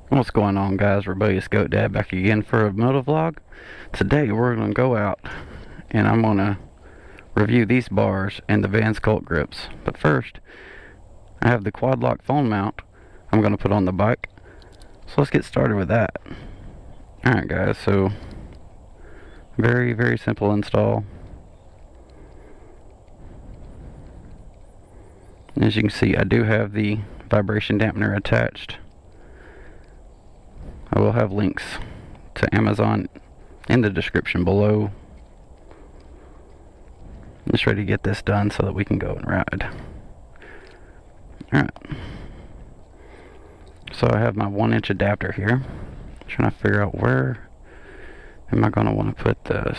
What's going on, guys? Rebellious Goat Dad back again for a Motovlog. Today we're going to go out and I'm going to review these bars and the Vans Cult grips. But first, I have the quad lock phone mount I'm going to put on the bike. So let's get started with that. Alright guys, so very simple install. As you can see, I do have the vibration dampener attached. I will have links to Amazon in the description below. I'm just ready to get this done so that we can go and ride. Alright. So I have my 1-inch adapter here. Trying to figure out where am I going to want to put this.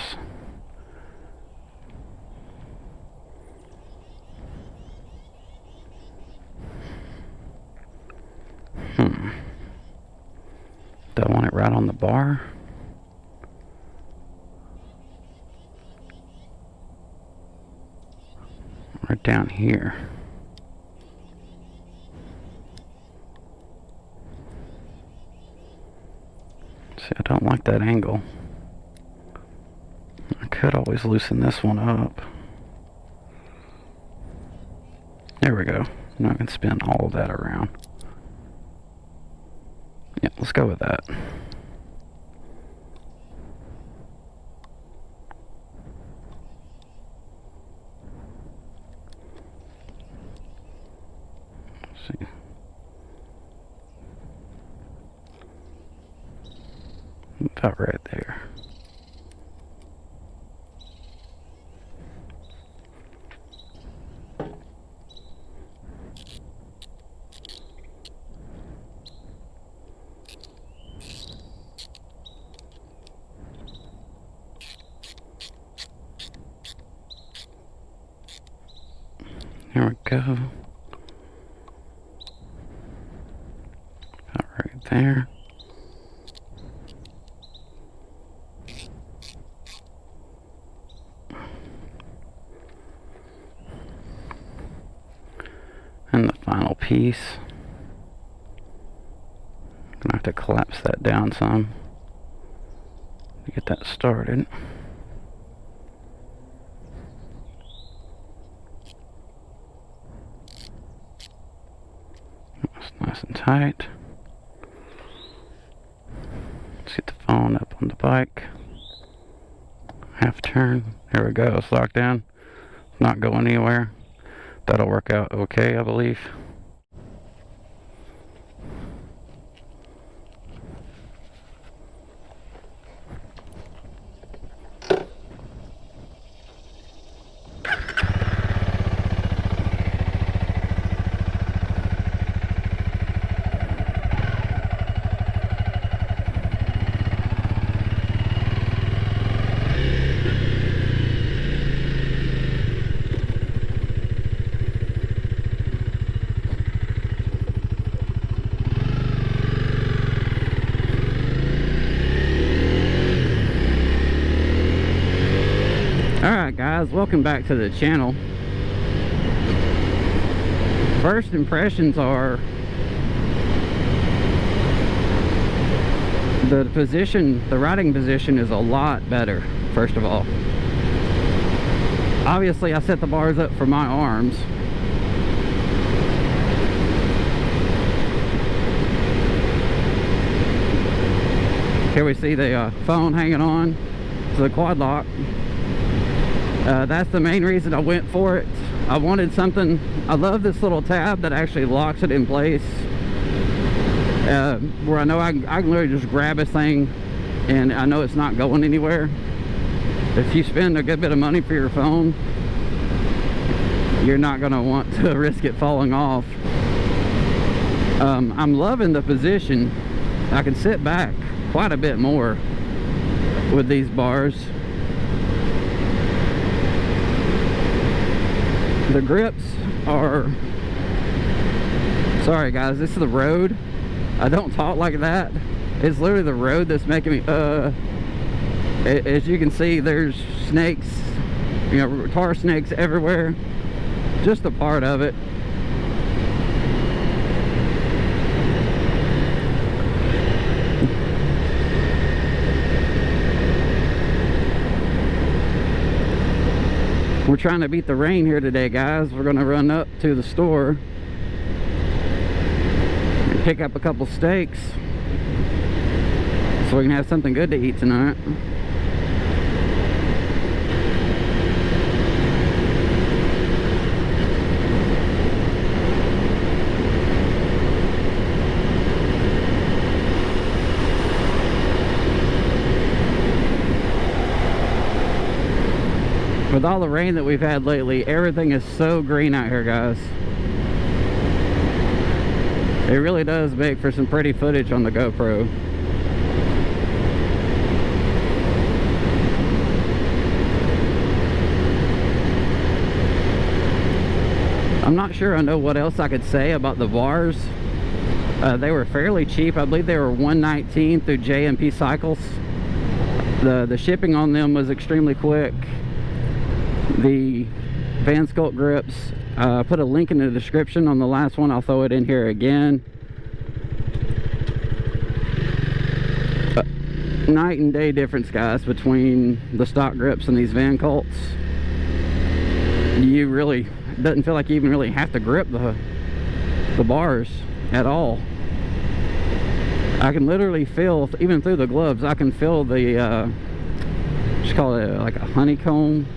Do I want it right on the bar? Right down here. See, I don't like that angle. I could always loosen this one up. There we go. Now I can spin all of that around. Yeah, let's go with that. Let's see. About right there. There we go. About right there. And the final piece. I'm gonna have to collapse that down some to get that started. That's nice and tight. Let's get the phone up on the bike. Half turn. There we go. It's locked down. Not going anywhere. That'll work out okay, I believe. Alright guys, welcome back to the channel. First impressions are the riding position is a lot better, first of all. Obviously I set the bars up for my arms. Here we see the phone hanging on to the quad lock. That's the main reason I went for it. I wanted something. I love this little tab that actually locks it in place, where I know I can literally just grab this thing and I know it's not going anywhere. If you spend a good bit of money for your phone, you're not going to want to risk it falling off. I'm loving the position. I can sit back quite a bit more with these bars. The grips are, sorry guys, this is the road. I don't talk like that. It's literally the road that's making me as you can see, there's snakes, you know, tar snakes everywhere. Just a part of it. We're trying to beat the rain here today, guys. We're gonna run up to the store and pick up a couple steaks so we can have something good to eat tonight. With all the rain that we've had lately, everything is so green out here, guys. It really does make for some pretty footage on the GoPro. I'm not sure I know what else I could say about the bars. They were fairly cheap. I believe they were $119 through J&P Cycles. The shipping on them was extremely quick. The Van Sculpt grips, I put a link in the description on the last one. I'll throw it in here again. Night and day difference, guys, between the stock grips and these Van Sculpts. You really, doesn't feel like you even really have to grip the bars at all. I can literally feel, even through the gloves, I can feel the just call it like a honeycomb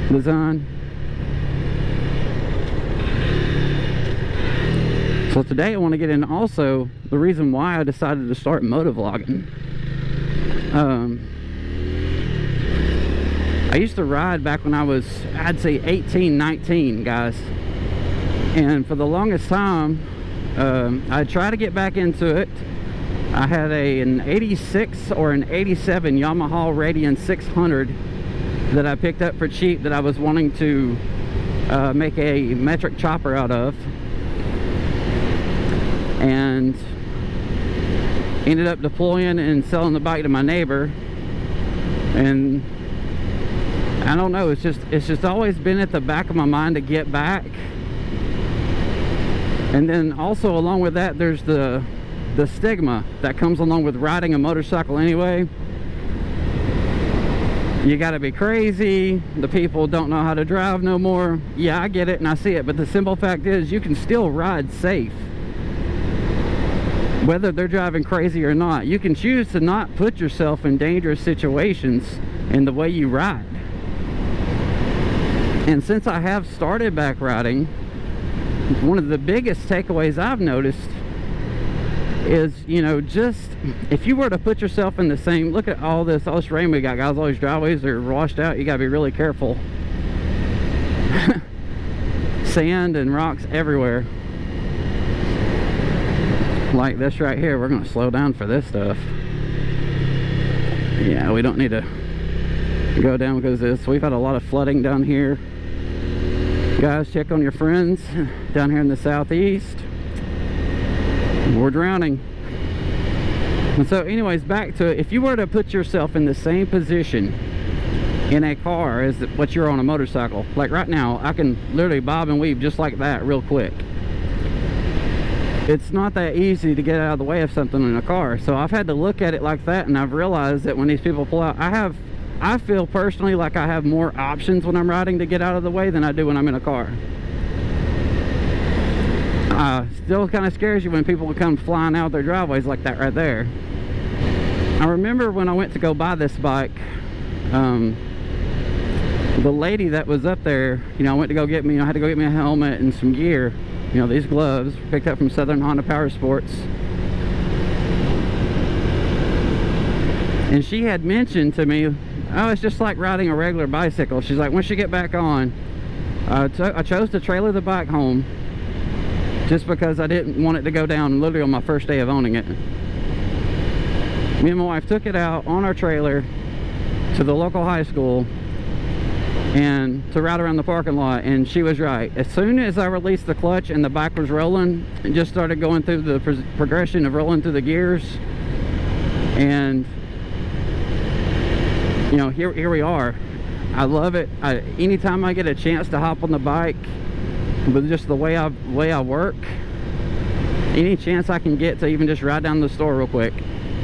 design. So today I want to get in also the reason why I decided to start motovlogging. I used to ride back when I was, I'd say 18, 19, guys, and for the longest time I tried to get back into it. I had an 86 or an 87 Yamaha Radian 600 that I picked up for cheap that I was wanting to make a metric chopper out of, and ended up deploying and selling the bike to my neighbor. And I don't know, it's just always been at the back of my mind to get back. And then also along with that, there's the stigma that comes along with riding a motorcycle anyway. You gotta be crazy, the people don't know how to drive no more. Yeah, I get it and I see it, but the simple fact is you can still ride safe whether they're driving crazy or not. You can choose to not put yourself in dangerous situations in the way you ride. And since I have started back riding, one of the biggest takeaways I've noticed is, you know, just if you were to put yourself in the same, look at all this rain we got, guys. All these driveways are washed out. You gotta be really careful. Sand and rocks everywhere. Like this right here. We're gonna slow down for this stuff. Yeah, we don't need to go down because this, we've had a lot of flooding down here. Guys, check on your friends down here in the southeast. We're drowning. And so anyways, back to it. If you were to put yourself in the same position in a car as what you're on a motorcycle, like right now, I can literally bob and weave just like that real quick. It's not that easy to get out of the way of something in a car. So I've had to look at it like that, and I've realized that when these people pull out, I feel personally like I have more options when I'm riding to get out of the way than I do when I'm in a car. Still kind of scares you when people come flying out their driveways like that right there. I remember when I went to go buy this bike, the lady that was up there, you know, I had to go get me a helmet and some gear, you know, these gloves picked up from Southern Honda Power Sports. And she had mentioned to me, oh, it's just like riding a regular bicycle. She's like, once you get back on, I chose to trailer the bike home just because I didn't want it to go down literally on my first day of owning it. Me and my wife took it out on our trailer to the local high school and to ride around the parking lot, and she was right. As soon as I released the clutch and the bike was rolling, and just started going through the progression of rolling through the gears, and you know, here we are. I love it. Anytime I get a chance to hop on the bike, with just the way I work, any chance I can get to even just ride down to the store real quick,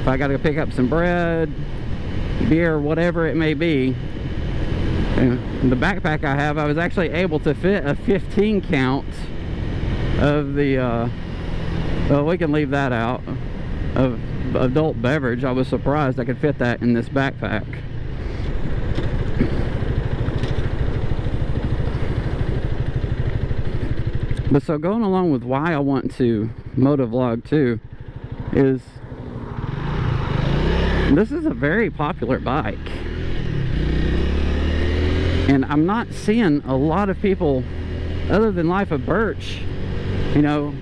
if I gotta go pick up some bread, beer, whatever it may be, And the backpack I have, I was actually able to fit a 15 count of the well, we can leave that out, of adult beverage. I was surprised I could fit that in this backpack. But so going along with why I want to motovlog too is this is a very popular bike, and I'm not seeing a lot of people other than Life of Birch. You know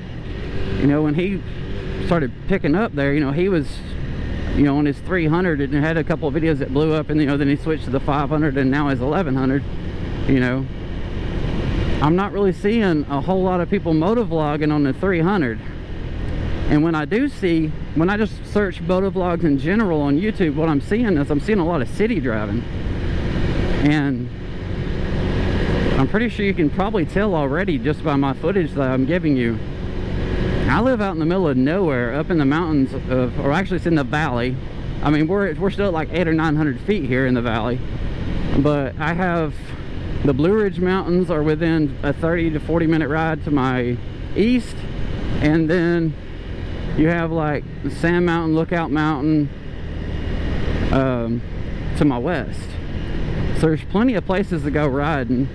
when he started picking up there, he was on his 300 and had a couple of videos that blew up, and then he switched to the 500 and now his 1100. I'm not really seeing a whole lot of people motovlogging on the 300. And when I do see, when I just search motovlogs in general on YouTube, what I'm seeing is I'm seeing a lot of city driving. And I'm pretty sure you can probably tell already just by my footage that I'm giving you. I live out in the middle of nowhere, up in the mountains of, or actually it's in the valley. I mean, we're still at like 800 or 900 feet here in the valley. But I have the Blue Ridge Mountains are within a 30 to 40 minute ride to my east, and then you have like Sand Mountain, Lookout Mountain to my west. So there's plenty of places to go riding.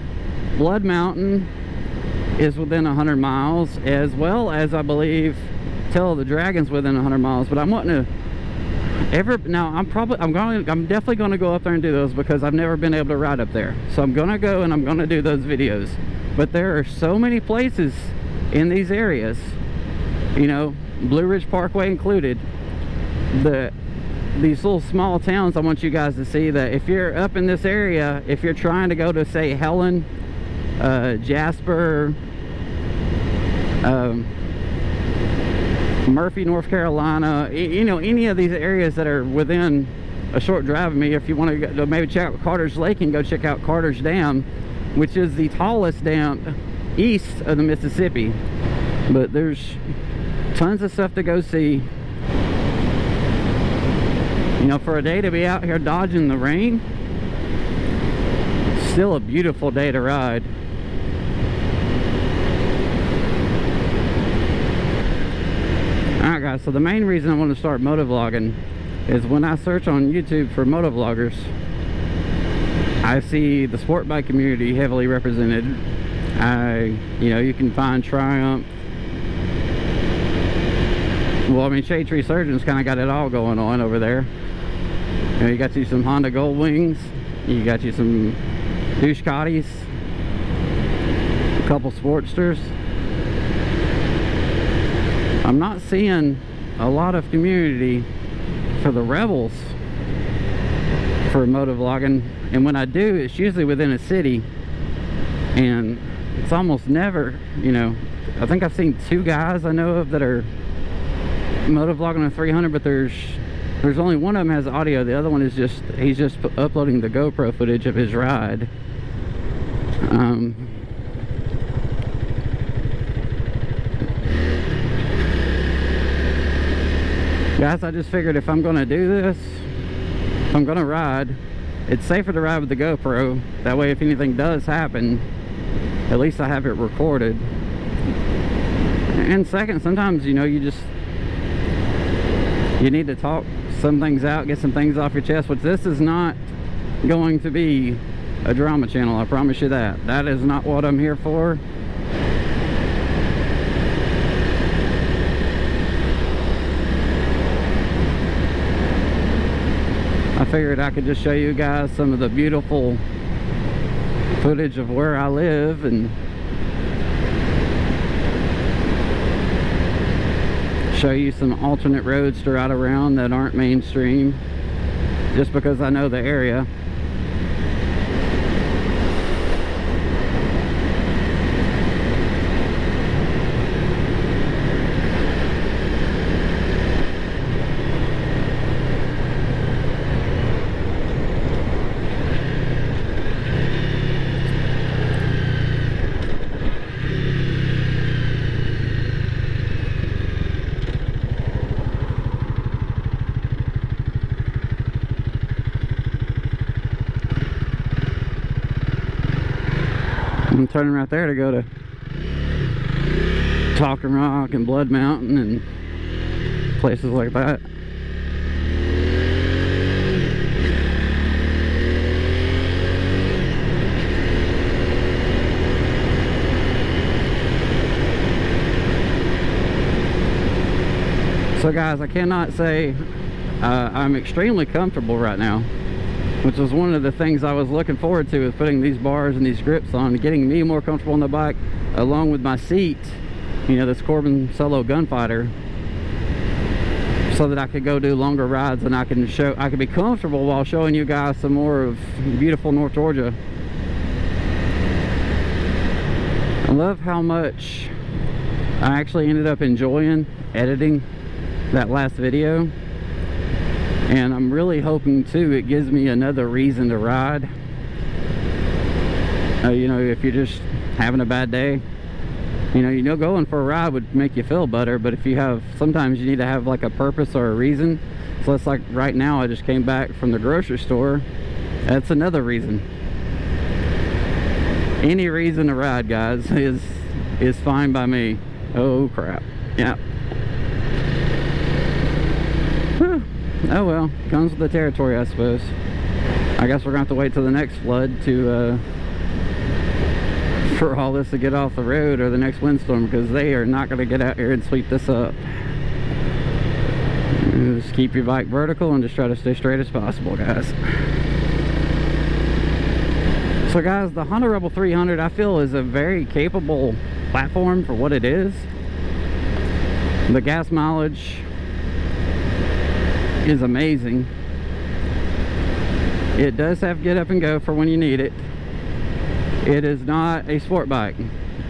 Blood Mountain is within 100 miles, as well as I believe Tail of the Dragon's within 100 miles. But I'm wanting to I'm definitely going to go up there and do those, because I've never been able to ride up there. So I'm going to go and I'm going to do those videos. But there are so many places in these areas, Blue Ridge Parkway included, these little small towns. I want you guys to see that if you're up in this area, if you're trying to go to, say, Helen, Jasper, Murphy, North Carolina, any of these areas that are within a short drive of me, if you want to go, maybe check out Carter's Lake and go check out Carter's Dam, which is the tallest dam east of the Mississippi. But there's tons of stuff to go see. For a day to be out here dodging the rain, still a beautiful day to ride. Alright guys, so the main reason I want to start motovlogging is when I search on YouTube for motovloggers, I see the sport bike community heavily represented. You can find Triumph. Well, I mean, Shade Tree Surgeon's kind of got it all going on over there. You got you some Honda Gold Wings, you got you some Ducati's, a couple Sportsters. I'm not seeing a lot of community for the Rebels for motovlogging, and when I do, it's usually within a city, and it's almost never, I think I've seen 2 guys I know of that are motovlogging a 300, but there's only one of them has audio. The other one is he's just uploading the GoPro footage of his ride. Guys, I just figured if I'm gonna do this, if I'm gonna ride, it's safer to ride with the GoPro. That way, if anything does happen, at least I have it recorded. And second, sometimes, you need to talk some things out, get some things off your chest, which this is not going to be a drama channel, I promise you that. That is not what I'm here for. I figured I could just show you guys some of the beautiful footage of where I live, and show you some alternate roads to ride around that aren't mainstream, just because I know the area. I'm turning right there to go to Talking Rock and Blood Mountain and places like that. So guys, I cannot say I'm extremely comfortable right now, which was one of the things I was looking forward to, is putting these bars and these grips on, getting me more comfortable on the bike, along with my seat, you know, this Corbin Solo Gunfighter, so that I could go do longer rides and I can be comfortable while showing you guys some more of beautiful North Georgia. I love how much I actually ended up enjoying editing that last video, and I'm really hoping too it gives me another reason to ride. You know, if you're just having a bad day, you know going for a ride would make you feel better, but if you have, sometimes you need to have like a purpose or a reason. So it's like right now I just came back from the grocery store. That's another reason. Any reason to ride, guys, is fine by me. Oh crap. Yeah. Oh well, comes with the territory, I suppose. I guess we're gonna have to wait till the next flood to for all this to get off the road, or the next windstorm, because they are not gonna get out here and sweep this up. Just keep your bike vertical and just try to stay straight as possible, guys. So guys, the Honda Rebel 300 I feel is a very capable platform for what it is. The gas mileage is amazing. It does have get up and go for when you need it. It is not a sport bike.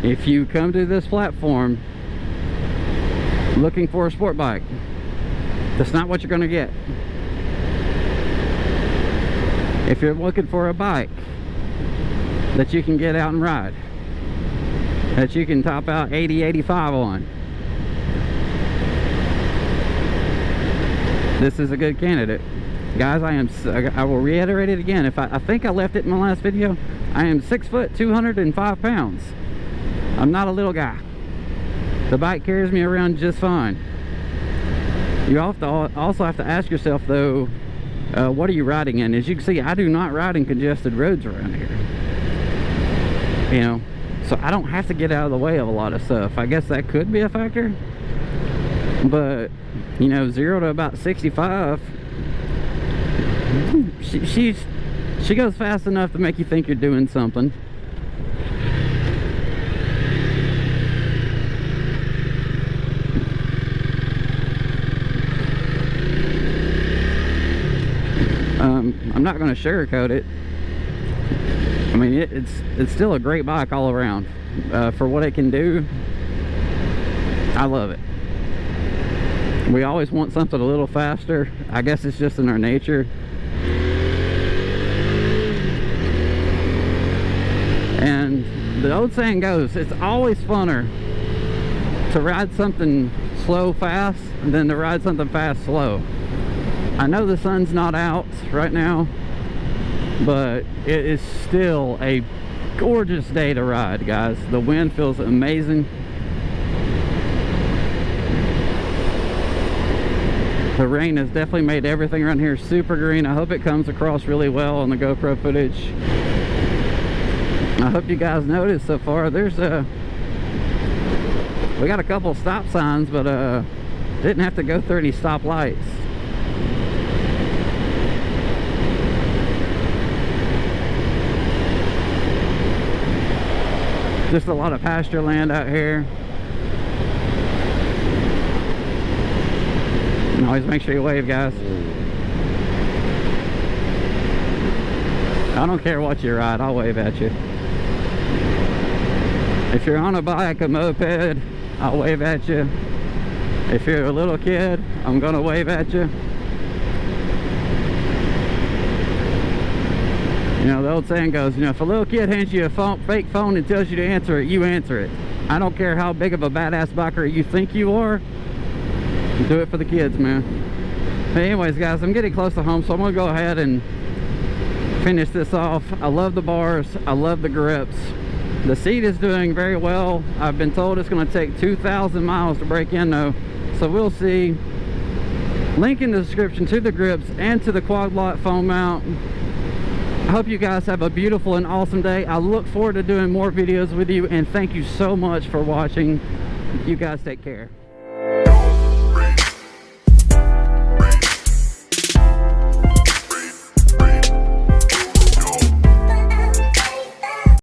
If you come to this platform looking for a sport bike, that's not what you're going to get. If you're looking for a bike that you can get out and ride, that you can top out 80, 85 on, this is a good candidate. Guys, I will reiterate it again. If I think I left it in my last video, I am 6 foot 205 pounds. I'm not a little guy. The bike carries me around just fine. You also have to ask yourself though, what are you riding in? As you can see, I do not ride in congested roads around here. You know, so I don't have to get out of the way of a lot of stuff. I guess that could be a factor, but you know, 0 to about 65, she goes fast enough to make you think you're doing something. I'm not going to sugarcoat it. I mean, it's still a great bike all around. For what it can do, I love it. We always want something a little faster. I guess it's just in our nature. And the old saying goes, it's always funner to ride something slow fast than to ride something fast slow. I know the sun's not out right now, but it is still a gorgeous day to ride, guys. The wind feels amazing. The rain has definitely made everything around here super green. I hope it comes across really well on the GoPro footage. I hope you guys noticed so far, we got a couple stop signs, but didn't have to go through any stop lights. Just a lot of pasture land out here. And always make sure you wave, guys. I don't care what you ride, I'll wave at you. If you're on a bike, a moped, I'll wave at you. If you're a little kid, I'm gonna wave at you. You know, the old saying goes, you know, if a little kid hands you a fake phone and tells you to answer it, you answer it. I don't care how big of a badass biker you think you are. Do it for the kids, man. But anyways, guys, I'm getting close to home, so I'm gonna go ahead and finish this off. I love the bars, I love the grips. The seat is doing very well. I've been told it's going to take 2,000 miles to break in though, so we'll see. Link in the description to the grips and to the quad lock foam mount. I hope you guys have a beautiful and awesome day. I look forward to doing more videos with you, and thank you so much for watching. You guys take care.